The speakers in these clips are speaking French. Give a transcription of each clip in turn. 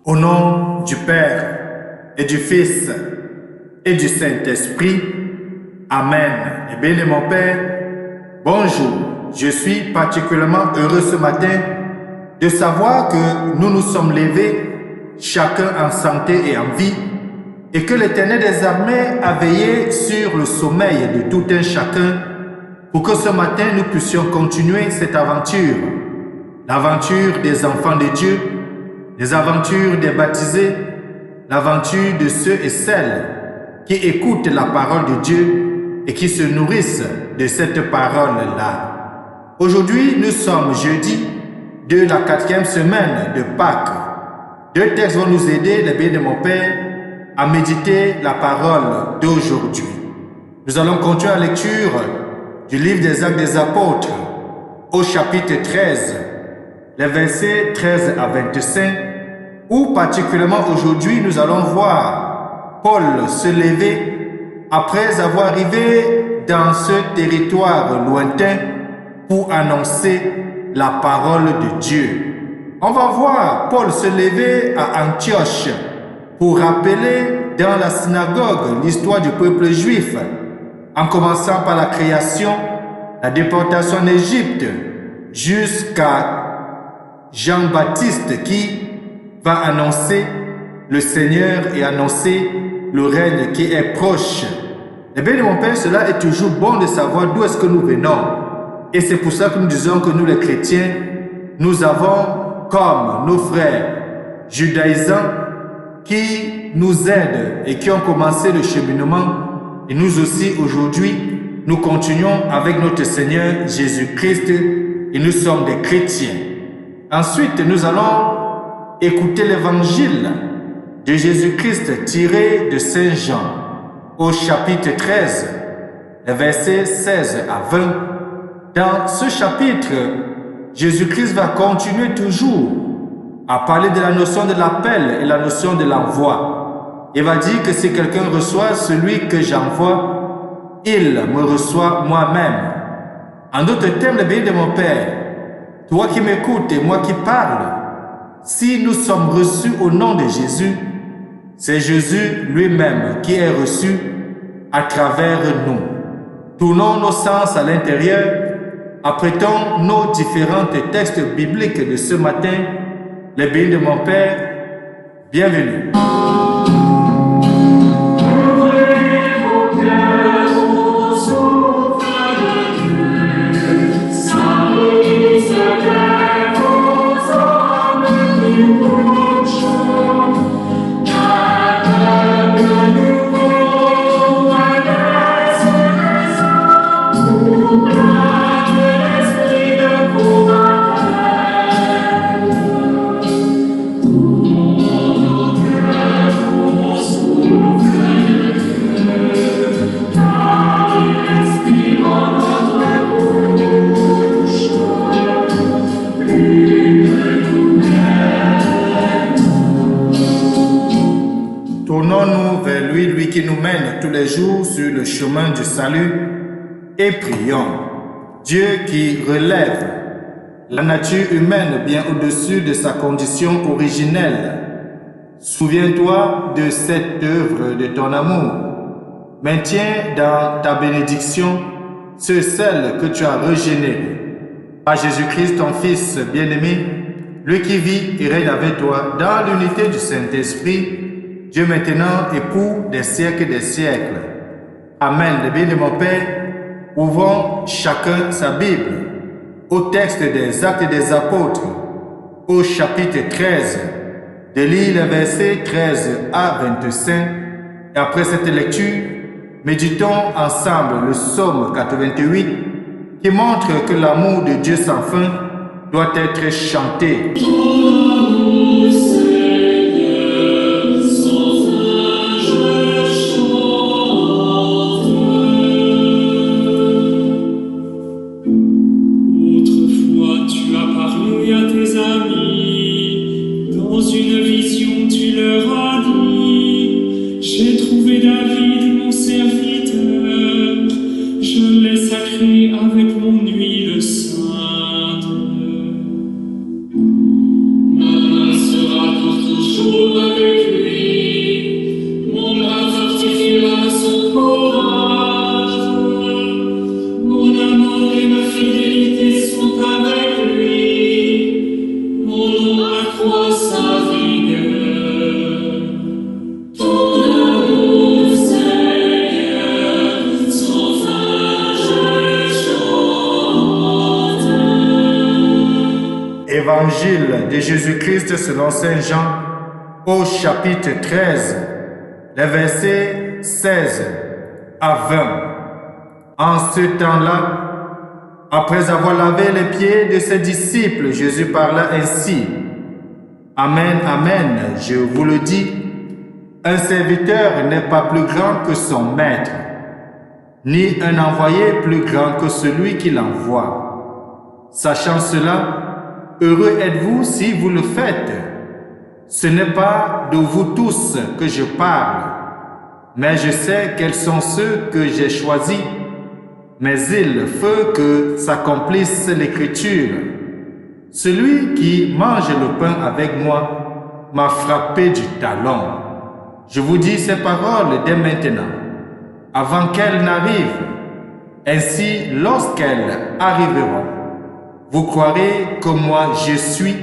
Au nom du Père et du Fils et du Saint-Esprit, Amen. Et bien mon Père, bonjour. Je suis particulièrement heureux ce matin de savoir que nous nous sommes levés, chacun en santé et en vie, et que l'Éternel des armées a veillé sur le sommeil de tout un chacun pour que ce matin nous puissions continuer cette aventure, l'aventure des enfants de Dieu, les aventures des baptisés, l'aventure de ceux et celles qui écoutent la parole de Dieu et qui se nourrissent de cette parole-là. Aujourd'hui, nous sommes jeudi de la 4e semaine de Pâques. Deux textes vont nous aider, les bénis de mon Père, à méditer la parole d'aujourd'hui. Nous allons continuer la lecture du livre des Actes des Apôtres au chapitre 13, les versets 13 à 25, où particulièrement aujourd'hui nous allons voir Paul se lever après avoir arrivé dans ce territoire lointain pour annoncer la parole de Dieu. On va voir Paul se lever à Antioche pour rappeler dans la synagogue l'histoire du peuple juif, en commençant par la création, la déportation en Égypte, jusqu'à Jean-Baptiste qui va annoncer le Seigneur et annoncer le règne qui est proche. Eh bien, mon Père, cela est toujours bon de savoir d'où est-ce que nous venons. Et c'est pour ça que nous disons que nous les chrétiens, nous avons comme nos frères judaïsants qui nous aident et qui ont commencé le cheminement. Et nous aussi, aujourd'hui, nous continuons avec notre Seigneur Jésus-Christ et nous sommes des chrétiens. Ensuite, nous allons écouter l'évangile de Jésus-Christ tiré de Saint Jean au chapitre 13, les versets 16 à 20. Dans ce chapitre, Jésus-Christ va continuer toujours à parler de la notion de l'appel et la notion de l'envoi. Il va dire que si quelqu'un reçoit celui que j'envoie, il me reçoit moi-même. En d'autres termes, le béni de mon Père, toi qui m'écoutes et moi qui parle, si nous sommes reçus au nom de Jésus, c'est Jésus lui-même qui est reçu à travers nous. Tournons nos sens à l'intérieur, apprêtons nos différents textes bibliques de ce matin. Les bénis de mon Père, bienvenue. Tournons-nous vers lui qui nous mène tous les jours sur le chemin du salut, et prions. Dieu qui relève la nature humaine bien au-dessus de sa condition originelle, souviens-toi de cette œuvre de ton amour. Maintiens dans ta bénédiction ceux et celles que tu as régénérés. Par Jésus-Christ, ton Fils bien-aimé, lui qui vit et règne avec toi dans l'unité du Saint-Esprit, Dieu maintenant et pour des siècles des siècles. Amen. Le bien de mon Père, ouvrons chacun sa Bible au texte des Actes des Apôtres, au chapitre 13, de lire les versets 13 à 25. Et après cette lecture, méditons ensemble le psaume 88 qui montre que l'amour de Dieu sans fin doit être chanté. Autrefois tu as parlé à tes amis fait David mon serviteur, je l'ai sacré avec mon huile sainte. Ma main sera pour toujours avec lui, mon bras fortifiera son courage. Mon amour et ma fidélité sont avec lui, mon nom accroît sa vigueur. Ton amour, Seigneur, sans fin je chante. Évangile de Jésus-Christ selon Saint Jean, au chapitre 13, les versets 16 à 20. En ce temps-là, après avoir lavé les pieds de ses disciples, Jésus parla ainsi. Amen, amen, je vous le dis, un serviteur n'est pas plus grand que son maître, ni un envoyé plus grand que celui qui l'envoie. Sachant cela, heureux êtes-vous si vous le faites. Ce n'est pas de vous tous que je parle, mais je sais quels sont ceux que j'ai choisis. Mais il faut que s'accomplisse l'Écriture. Celui qui mange le pain avec moi m'a frappé du talon. Je vous dis ces paroles dès maintenant, avant qu'elles n'arrivent. Ainsi, lorsqu'elles arriveront, vous croirez que moi je suis.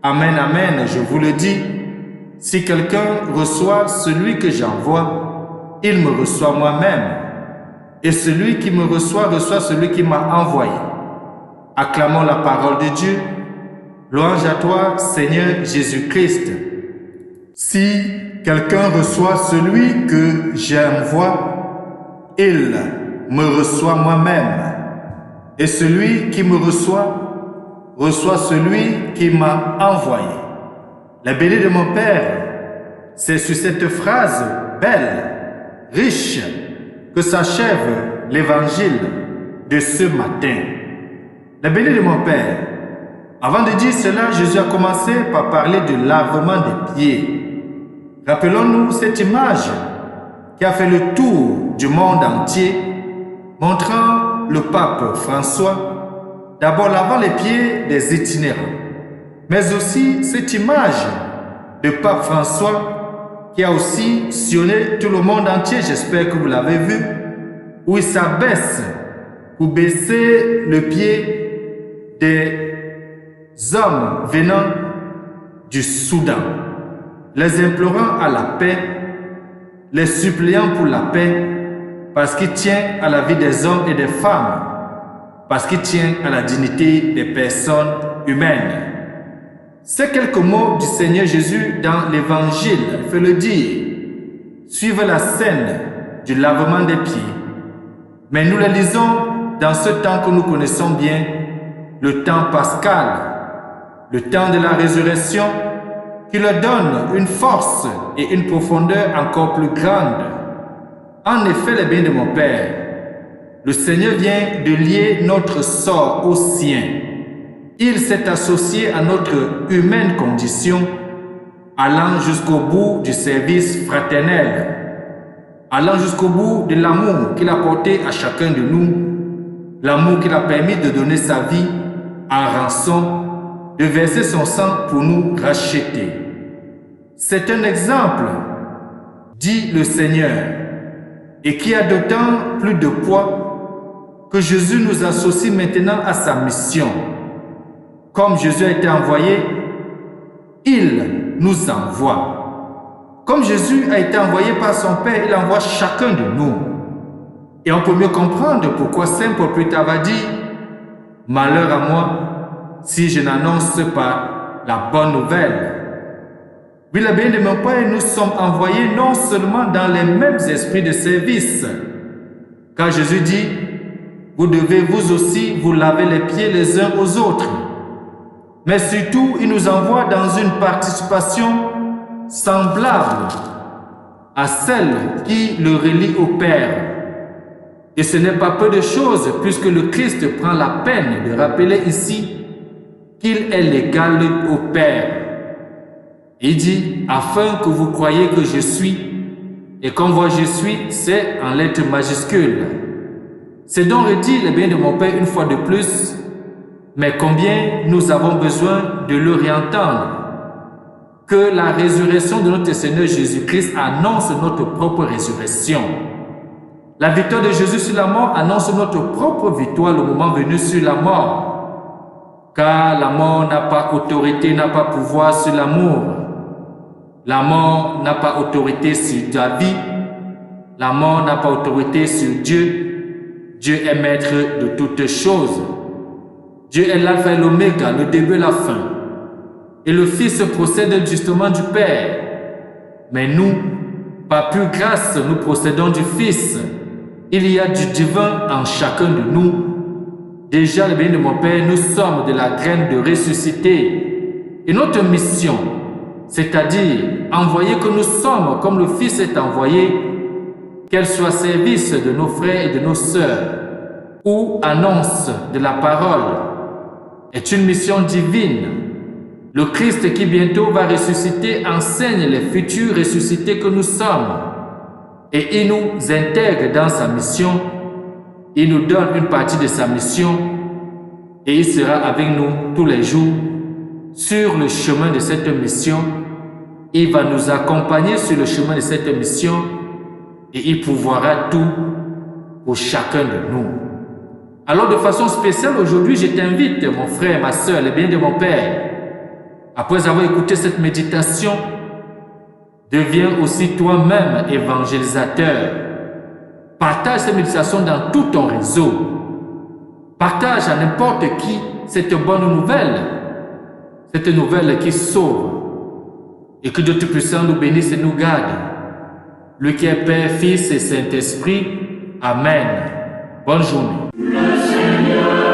Amen, amen, je vous le dis. Si quelqu'un reçoit celui que j'envoie, il me reçoit moi-même. Et celui qui me reçoit celui qui m'a envoyé. Acclamons la parole de Dieu. Louange à toi, Seigneur Jésus-Christ. Si quelqu'un reçoit celui que j'envoie, il me reçoit moi-même. Et celui qui me reçoit celui qui m'a envoyé. La bénie de mon Père, c'est sur cette phrase belle, riche, que s'achève l'évangile de ce matin. La bénie de mon Père. Avant de dire cela, Jésus a commencé par parler de lavement des pieds. Rappelons-nous cette image qui a fait le tour du monde entier, montrant le pape François d'abord lavant les pieds des itinérants, mais aussi cette image de pape François qui a aussi sillonné tout le monde entier, j'espère que vous l'avez vu, où il s'abaisse pour baisser le pied des hommes venant du Soudan, les implorant à la paix, les suppliant pour la paix, parce qu'il tient à la vie des hommes et des femmes, parce qu'il tient à la dignité des personnes humaines. Ces quelques mots du Seigneur Jésus dans l'Évangile, il faut le dire, suivent la scène du lavement des pieds. Mais nous les lisons dans ce temps que nous connaissons bien, le temps pascal, le temps de la résurrection, qui leur donne une force et une profondeur encore plus grande. En effet, les biens de mon Père, le Seigneur vient de lier notre sort au sien. Il s'est associé à notre humaine condition, allant jusqu'au bout du service fraternel, allant jusqu'au bout de l'amour qu'il a porté à chacun de nous, l'amour qu'il a permis de donner sa vie en rançon, de verser son sang pour nous racheter. C'est un exemple, dit le Seigneur, et qui a d'autant plus de poids que Jésus nous associe maintenant à sa mission. Comme Jésus a été envoyé, il nous envoie. Comme Jésus a été envoyé par son Père, il envoie chacun de nous. Et on peut mieux comprendre pourquoi Saint Paul plus tard va dire « Malheur à moi si je n'annonce pas la bonne nouvelle ». Oui, la bien de mon Père, nous sommes envoyés non seulement dans les mêmes esprits de service, car Jésus dit « Vous devez vous aussi vous laver les pieds les uns aux autres ». Mais surtout, il nous envoie dans une participation semblable à celle qui le relie au Père. Et ce n'est pas peu de choses, puisque le Christ prend la peine de rappeler ici qu'il est l'égal au Père. Il dit, afin que vous croyiez que je suis, Et comme voix je suis, c'est en lettres majuscules. C'est donc redit le bien de mon Père une fois de plus, mais combien nous avons besoin de le réentendre. Que la résurrection de notre Seigneur Jésus-Christ annonce notre propre résurrection. La victoire de Jésus sur la mort annonce notre propre victoire le moment venu sur la mort. Car la mort n'a pas autorité, n'a pas pouvoir sur l'amour. La mort n'a pas autorité sur ta vie. La mort n'a pas autorité sur Dieu. Dieu est maître de toutes choses. Dieu est l'alpha et l'oméga, le début et la fin. Et le Fils procède justement du Père. Mais nous, par pure grâce, nous procédons du Fils. Il y a du divin en chacun de nous. Déjà, le bien de mon Père, nous sommes de la graine de ressuscité. Et notre mission, c'est-à-dire envoyer que nous sommes comme le Fils est envoyé, qu'elle soit service de nos frères et de nos sœurs, ou annonce de la parole, est une mission divine. Le Christ qui bientôt va ressusciter enseigne les futurs ressuscités que nous sommes. Et il nous intègre dans sa mission, il nous donne une partie de sa mission et il sera avec nous tous les jours sur le chemin de cette mission. Il va nous accompagner sur le chemin de cette mission et il pourvoira tout pour chacun de nous. Alors de façon spéciale aujourd'hui, je t'invite, mon frère, ma soeur, le bien de mon Père, après avoir écouté cette méditation, deviens aussi toi-même évangélisateur. Partage cette méditation dans tout ton réseau. Partage à n'importe qui cette bonne nouvelle. Cette nouvelle qui sauve. Et que Dieu Tout-Puissant nous bénisse et nous garde. Lui qui est Père, Fils et Saint-Esprit. Amen. Bonne journée. Le Seigneur